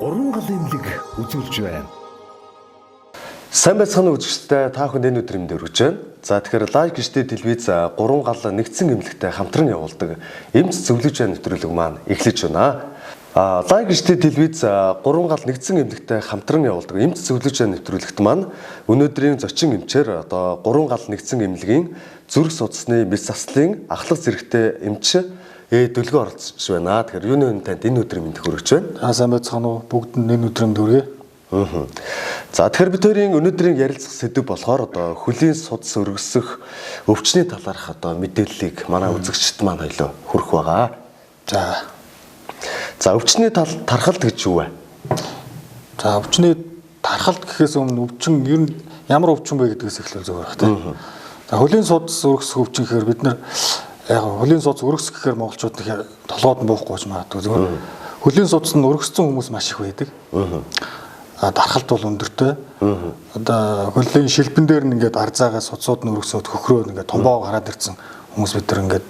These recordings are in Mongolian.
Уран галын имлэг үзүүлж байна. Сайн байцгаана үзэгчдээ та бүхэнд энэ өдрийн мэнд хүргэж байна. За тэгэхээр лайв гişтэй телевиз 3 гал нэгдсэн имлэгтэй хамтран явуулдаг эмч зөвлөж байна нэвтрүүлэг маань эхлэж байна. Лайв гişтэй телевиз 3 гал нэгдсэн имлэгтэй хамтран явуулдаг эмч зөвлөж байна нэвтрүүлэгт маань өнөөдрийн зочин эмчээр одоо 3 гал нэгдсэн имлэгийн зүрх судасны мэс заслын ахлах зэрэгтэй эмч дөлгөө оролцож байна. Тэгэхээр юуны танд энэ өдрийн мэнд хүргэж байна. Сайн байцгаана уу? Бүгд энэ өдрийн хүргэе. За тэгэхээр бид хоёрын өнөөдрийн ярилцах сэдэв болохоор одоо хөлийн судас өргөсөх өвчний талаарх одоо мэдээллийг манай үзэгчд маань хоёлоо хүргэх байгаа. За өвчний тархалт гэж юу вэ? За өвчний тархалт гэхээс өмнө өвчин ер нь ямар өвчин бэ гэдгээс эхлэв зөвөр баг тийм. За хөлийн судас өргөсөх өвчин гэхээр бид нар яг хөлийн судас өргөсөх гэхээр монголчууд тэгэхээр толгойд нь буухгүй ч магадгүй зөвөр. Хөлийн судас нь өргөссөн хүмүүс маш их байдаг. Дархалт бол өндөртэй. Одоо хөлийн шилбэн дээр нь ингээд арзаагаа судсууд нь өргөсөд хөхрөө ингээд томбоо гараад ирсэн хүмүүс бид нар ингээд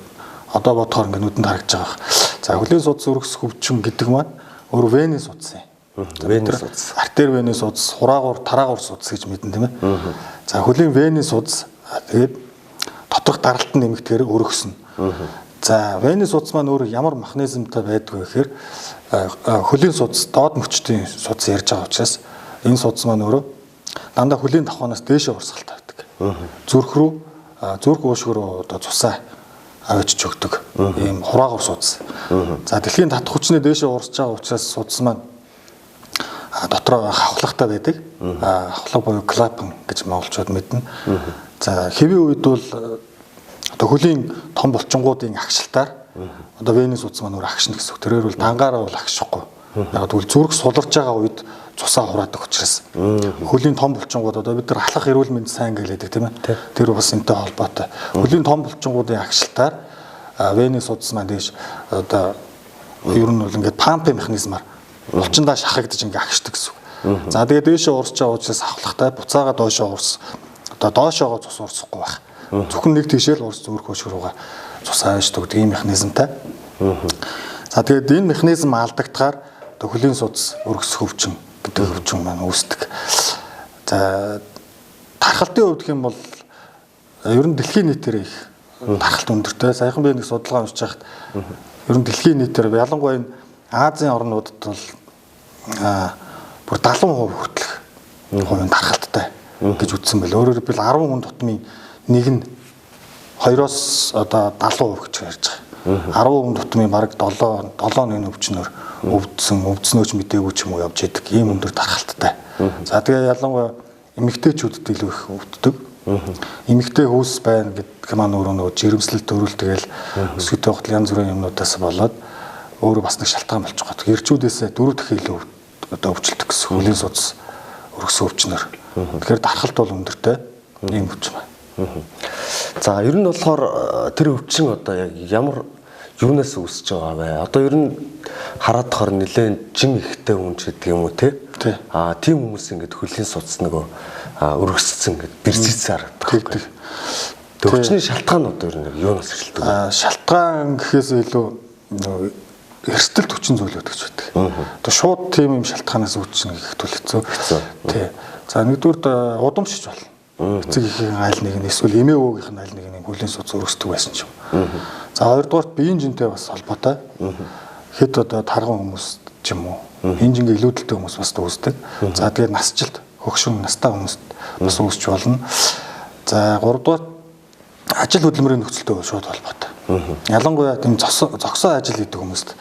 одоо бодохоор ингээд нүдэнд харагдаж байгаа. За хөлийн судас өргөсөх өвчин гэдэг маань өөр вены судас юм. Вены судас. Артер вены судас, хураагуур, тараагуур судас гэж мэднэ тийм ээ. За хөлийн вены судас тэгээд доторх даралт нь нэмэгдэхээр өргөснө. За вены судас маань өөр ямар механизмтай байдг вэ гэхээр хөлийн судас доод мөчтийн судас ярьж байгаа учраас энэ судас маань өөрөө дандаа хөлийн давхаанаас дээшээ урсгалтай байдаг. Зүрх рүү зүрх уушг руу одоо цусаа авчиж өгдөг. Ийм хураагуур судас. За дэлхийн татах хүчний дээшээ урсж байгаа учраас судас маань дотроо хавхлагтай байдаг. Хавхлаг буюу клапан гэж монголчууд мэднэ. За хэвийн үед бол одоо хөлийн том булчингуудын агшилтаар одоо вены судас маань өөр агшина гэсэн үг. Тэрээр бол дангаараа бол агшихгүй. Яг тэгвэл зүрх суларж байгаа үед цусаа хураадаг учраас хөлийн том булчингууд одоо бид нар халах эрүүл мэнд сайн гэлээдэг тийм ээ. Тэр бас энэтэй холбоотой. Хөлийн том булчингуудын агшилтаар вены судас маань дээш одоо ер нь бол ингээд пампын механизмаар булчиндаа шахагдаж ингээд агшдаг гэсэн үг. За тэгээд дээшээ урсж байгаа учраас хавхлагтай буцаага доошоо урс одоо доошоогоо цус урсахгүй байх. Зөвхөн нэг тийшээ л урс зүрх хөшг рүүгээ цус аашдаг ийм механизмтай. За тэгээд энэ механизм алдагдахаар одоо хөлийн судас өргөсөх өвчин гэдэг өвчин маань үүсдэг. За тархалтын хувьд гэх юм бол ер нь дэлхийн нийтээр их тархалт өндөртэй. Саяхан би нэг судалгаа уншиж байхад ер нь дэлхийн нийтээр ялангуяа энэ Азийн орнуудад бол бүр 70% хүртэлх хувийн тархалттай гэж үзсэн байл. Өөрөөр хэлбэл 10 хүн тутмын нэг нь 2-оос одоо 70% гэж ярьж байгаа. 10 хүн тутмын бараг 7 нэг өвчнөр өвдснөөч мдээгүй ч юм уу явж идэг ийм өндөр тархалттай. За тэгээ ялангуяа эмэгтэйчүүдэд илүү их өвддөг. Эмэгтэй хүйс байна гэдэг маань өөрөө жирэмслэлт төрүүл тэгэл өсгөтэй хутал янз бүрийн юмнуудаас болоод өөрөө бас нэг шалтгаан болж байгаа. Эрчүүдээс 4 дахин илүү одоо өвчлөлт гэсэн хөлийн судас өргөсөн өвчнөр. Тэгэхээр дархалт бол өндөртэй ийм өвчин байна. За ер нь болохоор тэр өвчин одоо яг ямар юунаас үүсэж байгаа вэ? Одоо ер нь хараад тохор нэлээд жин ихтэй хүн ч гэдэг юм уу те? Тийм хүмүүс ингээд хөлийн судас нөгөө өргөсцсөн ингээд бэрцээсээр харагддаг. Өвчний шалтгаан одоо ер нь юунаас эхэлдэг вэ? Шалтгаан гэхээс илүү эрсдэлт хүчин зүйлүүд гэж байдаг. Одоо шууд тийм юм шалтгаанаас үүснэ гэх хэцүү. Тий. За нэгдүгээр удамшиж болно. Эцэг эхийн айл нэг нь эсвэл эмээ өвгийнх нь айл нэг нь хөлийн судас өргөсдөг байсан ч юм. За хоёрдугаарт биеийн жинтэй бас холбоотой. Хэд одоо тарган хүмүүс ч юм уу. Энэ жингээ илүүдэлтэй хүмүүс бас үүсдэг. За тэгээд насжилт хөгшин настай хүмүүст бас үүсч болно. За гуравдугаар ажил хөдөлмөрийн нөхцөлтэй шууд холбоотой. Ялангуяа тийм зогсоо ажил хийдэг хүмүүст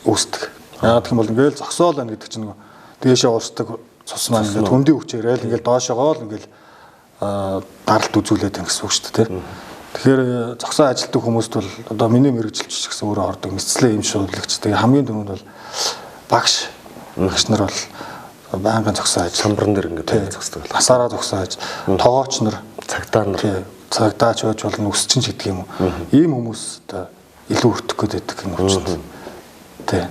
үүсдэг. Яг гэх юм бол ингээл зогсоол байна гэдэг чинь дээшээ уурсдаг цус маань ингээд хөндийн хүчээрээ л ингээл доошоогоо л ингээл даралт үзүүлээд байна гэсэн үг шүү дээ. Тэгэхээр зогсоо ажилтдаг хүмүүст бол одоо миний мэрэгжилч ч гэсэн өөрөө ордог мэдслээ юм шуулагч. Тэгээ хамгийн түрүүнд бол багш нар бол байнгын зогсоо ажил самбарн дээр ингээд зогсдог. Асаараа зогсоо ажил, тоогооч нар, цагдаа нар, цагдаач байж болно, өсчин ч гэдэг юм уу. Ийм хүмүүс одоо илүү өртөх гээд байдаг юм өвчнөд. Тий.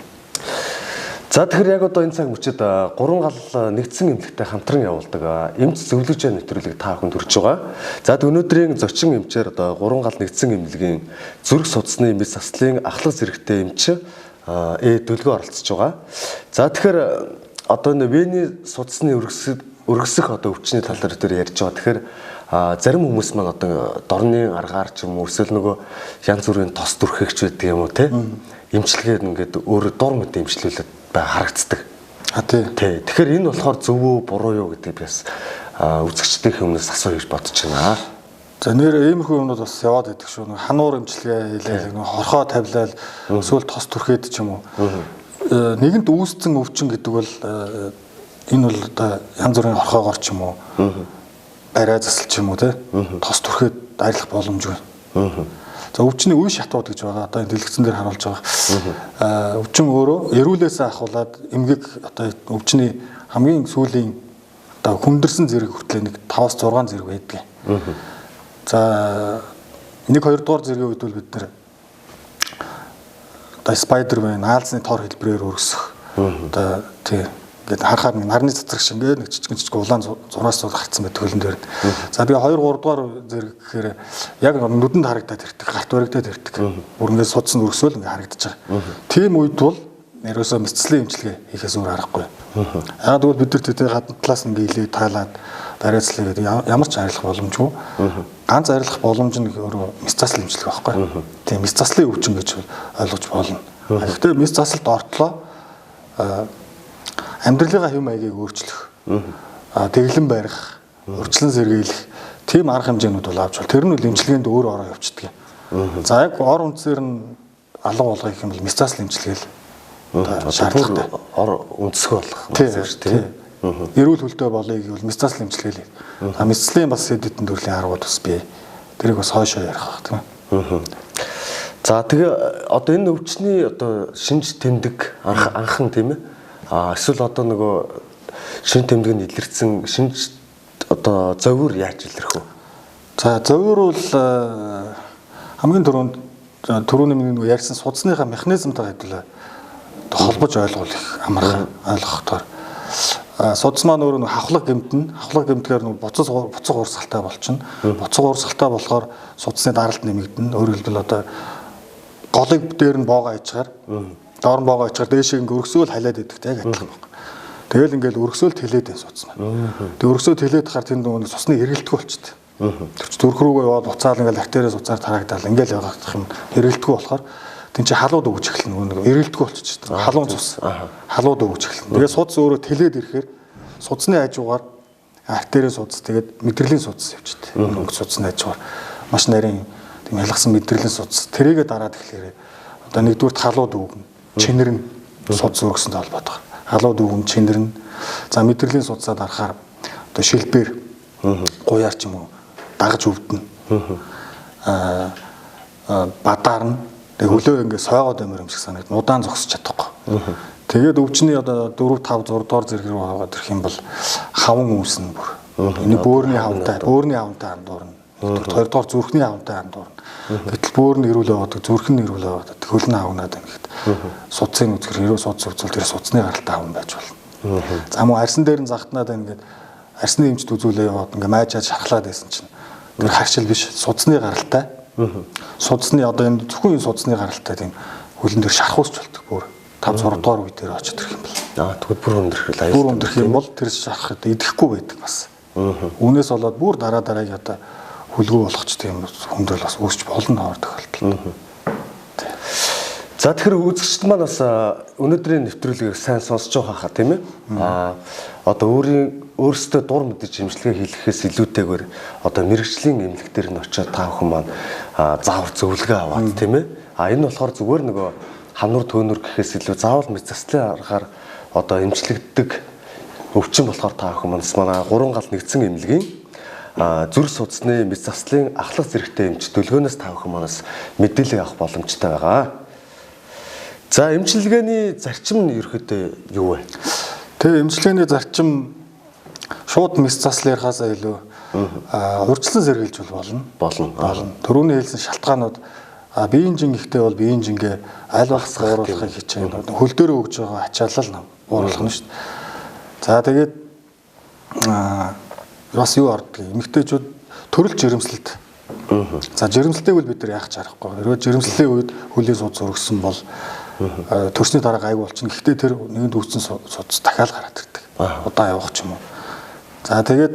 За тэгэхээр яг одоо энэ цаг мөчид 3 гал нэгдсэн эмнэлэгтэй хамтран явуулдаг эмч зөвлөж байгаа нэвтрүүлэг та бүхэнд хүрч байгаа. За өнөөдрийн зочин эмчээр одоо 3 гал нэгдсэн эмнэлгийн зүрх судасны мэс заслын ахлах зэрэгтэй эмч дөлгөө оролцож байгаа. За тэгэхээр одоо энэ Вений судасны өргөсөх одоо өвчний тал дээр ярьж байгаа. Тэгэхээр зарим хүмүүс маань одоо дорны аргаар ч юм уу эсвэл нөгөө янз бүрийн тос дүрхэгч байдаг юм уу те эмчилгээд ингээд өөр дор мэд эмчлүүлээд харагддаг. Тий. Тэгэхээр энэ болохоор зөв үү буруу юу гэдэг би бас үзэгчдийн өмнөөс асууя гэж бодож байна. За нэр иймэрхүү юмнууд бас яваад байдаг шүү. Нэг хануур эмчилгээ хийлээ, нэг хорхоо тавилал, эсвэл тос түрхээд ч юм уу. Нэгэнт үүсцэн өвчин гэдэг бол энэ бол одоо янз бүрийн хорхоогоор ч юм уу. Арай засал ч юм уу те. Тос түрхээд арилах боломжгүй. За өвчний үе шатууд гэж байгаа. Одоо энэ дэлгэцэн дээр харуулж байгаа. Өвчин өөрөө эрүүлээсээ ахуулаад эмгэг одоо өвчний хамгийн сүүлийн одоо хүндэрсэн зэрэг хүртэл нэг 5-6 зэрэг байдаг. За 1-2 дугаар зэргийн үед бол бид нэр одоо Spider-Man наалзны тор хэлбэрээр өргөсөх. Одоо тий ингээд харахаар нэг нарны цацраг шиг ингээд нэг жижиг улаан зураас гарцсан байдаг хөлн дээр. За би 2-3 дугаар зэрэг гэхээр яг нүдэнд харагдаад ирдэг, гарт баригдаад ирдэг. Бүр ингээд судсан өргөсөөл ингээд харагдаж байгаа. Тийм үед бол нэрөөсөө мэдцлийн эмчилгээ хийхээс өөр аргагүй. Яг тэгвэл бид нар тэтэй гадна талаас ингээд илээ таалаад дараацлаа гэдэг ямар ч арилах боломжгүй. Ганц арилах боломж нь өөрөө мэс заслын эмчилгээ байхгүй. Тийм мэс заслын өвчин гэж ойлгож болно. Гэхдээ мэс заслалд ортлоо амьдралынхаа хэм маягийг өөрчлөх, тэглэн барих, урьдчилан сэргийлэх тийм арга хэмжээнүүд бол авч бол тэр нь үл эмчилгээнд өөр ороо явчихдаг. За яг ор үндсээр нь алга болгох юм бол мэс заслын эмчилгээ л шаардлагатай. Ор үндэсгөө болох юм тийм. Эрүүл хөлтөө болъё гэвэл мэс заслын эмчилгээ л. Мэс заслын бас сэдвтэн төрлийн аргууд бас бий. Тэрийг бас хойшоо ярих байх тийм. За тэгээ одоо энэ өвчний одоо шинж тэмдэг анхан тийм ээ. Эсвэл одоо нөгөө шин тэмдэг нь илэрсэн шинж одоо зовир яаж илэрх вэ? За зовир бол хамгийн түрүүнд түрүүний нэг ярьсан судасныхаа механизмтай хэвлээ холбож ойлгох их амархан ойлгохдоор судас маань өөрөө хавхлаг гэмтгээр буцаг уурсгалтай болчихно. Буцаг уурсгалтай болохоор судасны даралт нэмэгдэнэ. Өөрөөр хэлбэл одоо голыг дээр нь боогоо ичгаар доор нь боогоо ичгаар дээшээ ингээ өргөсөөл халиад идэх яг адилхан байна. Тэгэл ингээл өргөсөөлт хэлээд байна судас маань. Тэг өргөсөөлт хэлээд хахаар тэнд нөгөө цусны эргэлтгүй болчихсон. Тэрч зүрх рүүгээ яваад буцаал ингээл артериас уцаар тарагдал ингээл явах юм эргэлтгүй болохоор тэн чи халууд өгч эхэлнэ. Нөгөө эргэлтгүй болчихсон. Халуун цус. Халууд өгч эхэлнэ. Тэгээ судас өөрөө тэлээд ирэхээр судасны хажуугаар артерийн судас тэгээд мэдрэлийн судас явчихдаг. Өнгө судасны хажуугаар маш нарийн тийм ялгсан мэдрэлийн судас. Тэрийгэ дараад эхлэхээр одоо нэгдүгürt халууд өгнө. Чинэрнэ судас өргөсөнтэй холбоотой. Халууд өгнө, чинэрнэ. За мэдрэлийн судасаа дарахаар одоо шилбэр гуяар ч юм уу дагаж өвдөнө. Бадаарна. Тэг хөлөө ингээ сойгоод амир юм шиг санагдана. Удаан зогсож чадахгүй. Тэгээд өвчний одоо 4-5 6 дугаар зэрэг рүү аваад ирэх юм бол хаван үүснэ бүр. Энэ бөөрийн хавантай андуурна. 2 дугаар зүрхний хавантай андуурна. Гэтэл бөөрн ирүүл аваад зүрх нь ирүүл аваад хөл нь авнаад ингээд судсын үзгэр хэрэг судс үзвэл тэр судасны гаралтай хаван байж болно. За мөн арьсан дээр нь загтнаад ингээд арьсны эмчт үзүүлээ яваад ингээ майжаад шархлаад байсан чинь тэр харшил биш судасны гаралтай. Судасны одоо энэ зөвхөн энэ судасны гаралтай тийм хөлн дээр шархуусч болдог бүр 5-6 дугаар үе дээр очиж ирэх юм бол. Тэгвэл бүр өндрөх л аюул. Бүр өндрөх юм бол тэр шархад идэхгүй байдаг бас. Үүнээс болоод бүр дараагийн одоо хөлгөө болгочтой юм хүндрэл бас үүсч болно хоор тохиолдол. За тэгэхээр үзэгчд маань бас өнөөдрийн нэвтрүүлгийг сайн сонсож байгаа хаа тийм ээ. Одоо өөрсдөө дур мэдэж имчилгээ хийхээс илүүтэйгээр одоо мэрэгжлийн эмнэлэг дээр нь очиод та бүхэн маань заавар зөвлөгөө аваад тийм ээ. Энэ болохоор зүгээр нөгөө хамнуур төөнөр гэхээс илүү заавал мэд заслын аргаар одоо эмчлэгддэг өвчин болохоор та бүхэн манай 3 гал нэгдсэн эмнэлгийн зүрх судасны мэд заслын ахлах зэрэгтэй эмч төлгөөнөөс та бүхэн манаас мэдээлэл авах боломжтой байгаа. За эмчилгээний зарчим нь ерөөхдөө юу вэ? Тэгээ эмчилгээний зарчим шууд мэс заслынхаасаа илүү урьдчилан сэргийлж болно. Төрөний хэлсэн шалтгаанууд биеийн жин ихтэй бол биеийн жингээ аль болох бууруулахыг хичээнэ. Хөл дээр өгж байгаа ачаалал бууруулах нь шүү дээ. За тэгээд бас юу ордог? Эмэгтэйчүүд төрөл жирэмслэлт. За жирэмслэлтэйг бол бид нар яах ч аргагүй. Хэрвээ жирэмслэлийн үед хөлийн судас өргөсөн бол төрсний дараа гайгүй болчихно. Гэхдээ тэр нэгэнд үүссэн судас дахиад гараад ирдэг. Удаан явах ч юм уу. За тэгээд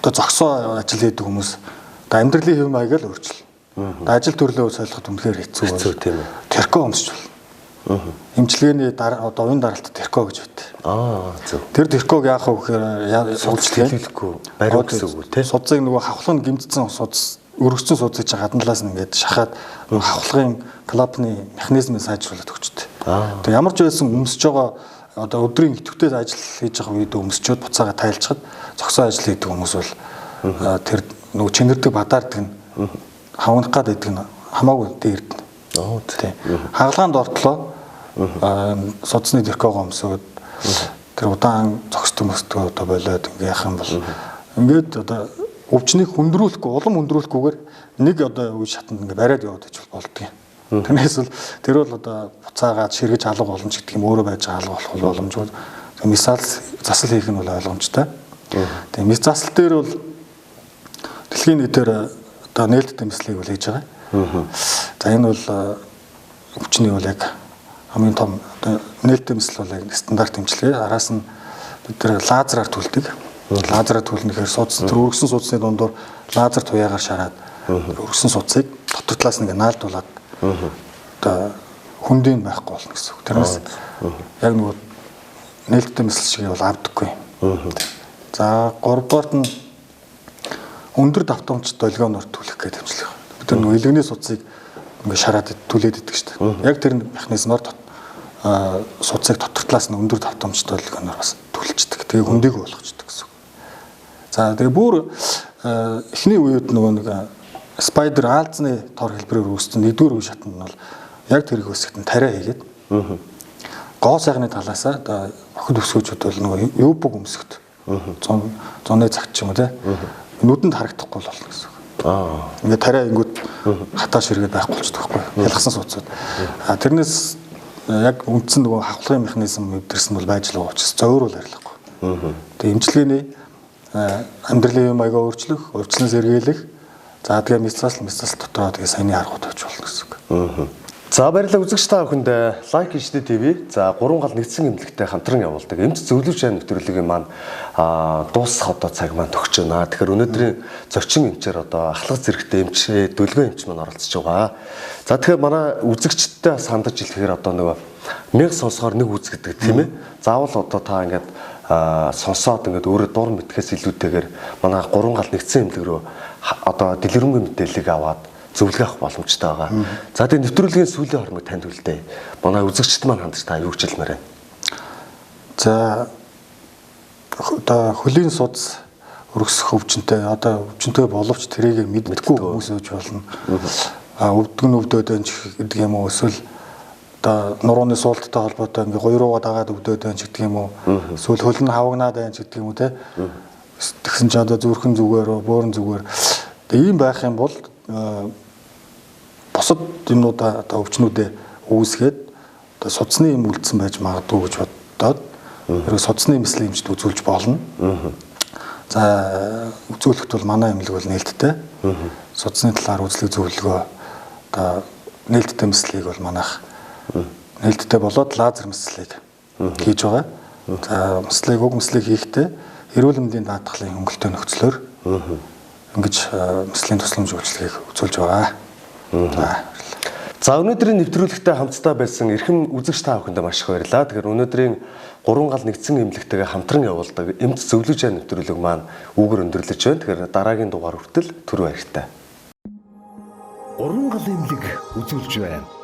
одоо зогсоо ажил хийдэг хүмүүс одоо амьдралын хэв маяг л өөрчлөл. Ажил төрлөө солиход үнэхээр хэцүү тийм ээ. Тэрко өмсч бол. Эмчилгээний одоо уян даралт тэрко гэж байт. Зөв. Тэр тэрког яах вэ гэхээр судалгаагүй бариу гэсэн үг тийм. Судсыг нөгөө хавхлан гимтсэн судас өргөцсөн судсыг чинь гадналаас нь ингээд шахаад хавхлагын клапны механизмыг сайжруулад өгчтэй. Тэгээ ямар ч байсан өмсөж байгаа одоо өдрийн идэвхтэй ажил хийж байгаа үед өмсчөөд буцаага тайлцахад зогсоо ажил хийдэг хүмүүс бол тэр нөгөө чингэрдэг бадаардаг нь хавнах гад байдаг нь хамаагүй дээрдэн. Тийм. Хагалгаанд ортлоо судасны тэркогоо өмсөд тэр удаан зогсдог мөсдгөө одоо болоод ингээ яах юм бол ингээд одоо өвчнийг хүндрүүлэхгүй улам хүндрүүлэхгүйгээр нэг одоо үе шатанд ингээ бариад яваад иж болдгийг. Тэрнээс бол тэр бол одоо буцаагаад ширгэж алга боломж гэдэг юм өөрөө байж алга болох боломжгүй. Мисал засал хийх нь бол ойлгомжтой. Тэгээ мис засал дээр бол дэлхийн нийтээр одоо нээлттэй мислийг бол хийж байгаа. За энэ бол өвчний бол яг хамгийн том одоо нээлттэй мисл бол яг стандарт эмчилгээ. Араас нь бид тэр лазераар түлдэг. Лазераар түлнэхээр судас тэр өргөсөн судасны дундуур лазер туяагаар шараад өргөсөн судсыг дотор талаас нь наалдуулаад одоо хүндийн байхгүй болно гэсэн үг. Тэрнээс яг нөгөө нээлттэй мисл шиг бол авдаггүй. За 3-р нь өндөр давтамжтай долгионоор түлэх гэдэг эмчилгээ. Бид тэр нөгөө илгэний судсыг ингээ шараад түлээд идэг шүү дээ. Яг тэр механизмаар судсыг дотор талаас нь өндөр давтамжтай долгионоор бас түлждэг. Тэгээ хүндийг болгочдөг гэсэн үг. За тэгээ бүр эхний үед нөгөө нэг спайдер аалзны тор хэлбэрээр үүссэн 1-р үе шатанд нь бол яг тэр хэсэгт нь тариа хийгээд гоо сайхны талаасаа одоо охид өсгөөчүүд бол нөгөө юбг өмсгөт 100-ны цагт ч юм уу те нүдэнд харагдахгүй болно гэсэн үг. Ингээ тариа ингүүд хатаа ширгээд байхгүй болчихдог байхгүй ялгсан суудсууд. Тэрнээс яг үндсэн нөгөө хавхлагын механизм өвдөрсөн бол байж л байгаа учраас зөөр бол арилахгүй. Тэгээ эмчилгээний амьдралын маягаа өөрчлөх, урьдчилан сэргийлэх. За тэгээ мисцал дотроо тэгээ саяны аргууд тавьж болно гэсэн үг. За баярлалаа үзэгч та бүхэнд Like HD TV за 3 гал нэгдсэн эмнэлэгтэй хамтран явуулдаг эмч зөвлөвч нэвтрүүлгийн маань дуусах одоо цаг маань төгсөж байна. Тэгэхээр өнөөдрийн зочин эмчээр одоо ахлах зэрэгтэй эмч дүлгэн эмч маань оролцож байгаа. За тэгэхээр манай үзэгчдтэй сандаж хэлэхээр одоо нөгөө 1000 сонсохоор нэг үзэгдэг тийм ээ. Заавал одоо та ингээд сонсоод ингээд өөрөө дур мэтгэхээс илүүтэйгээр манай 3 гал нэгдсэн эмнэлэг рүү одоо дэлгэрэнгүй мэдээллийг аваад зөвлөгөө авах боломжтой байгаа. За тэгээ нэвтрүүлгийн сүүлийн хормыг танд үлдээ. Манай үзэгчд маань хандж та юу гэж хэлмээр байна? За одоо хөлийн судас өргөсөх өвчнөд одоо өвчнөд боловч тэрийг мэдгүй хүмүүс ууж болно. Өвдгөн өвдөд энэ гэдэг юм уу эсвэл одоо нурууны суулттай холбоотой ингээ гоёрууга дагаад өвдөд энэ гэдэг юм уу эсвэл хөл нь хавагнаад энэ гэдэг юм уу те. Тэгсэн ч одоо зүрхэн зүгээр бөөрн зүгээр. Тэгээ ийм байх юм бол бусад юмнуудаа одоо өвчнүүдээ үүсгээд одоо судасны юм үлдсэн байж магадгүй гэж бодоод ерөө судасны эмчилгээ эмчд үзүүлж болно. За үзүүлэхэд бол манай эмнэлэг бол нээлттэй. Судасны талаар үзлэг зөвлөгөө одоо нээлттэй эмчилгээг бол манайх нээлттэй болоод лазер эмчилгээг хийж байгаа. За уг эмчилгээг хийхдээ эрүүл мэндийн даатгалын хөнгөлөлтөй нөхцлөөр ингэж эмчилгээний тусламж үйлчилгээг үзүүлж байгаа. За өнөөдрийн нэвтрүүлэгтээ хамтдаа байсан эрхэм үзэгч та бүхэнд маш их баярлалаа. Тэгэхээр өнөөдрийн 3 гал нэгдсэн эмнэлэгтэйгээ хамтран явуулдаг эмч зөвлөж нэвтрүүлэг маань үүгээр өндөрлөж байна. Тэгэхээр дараагийн дугаар хүртэл түр баяртай. 3 гал эмнэлэг үзүүлж байна.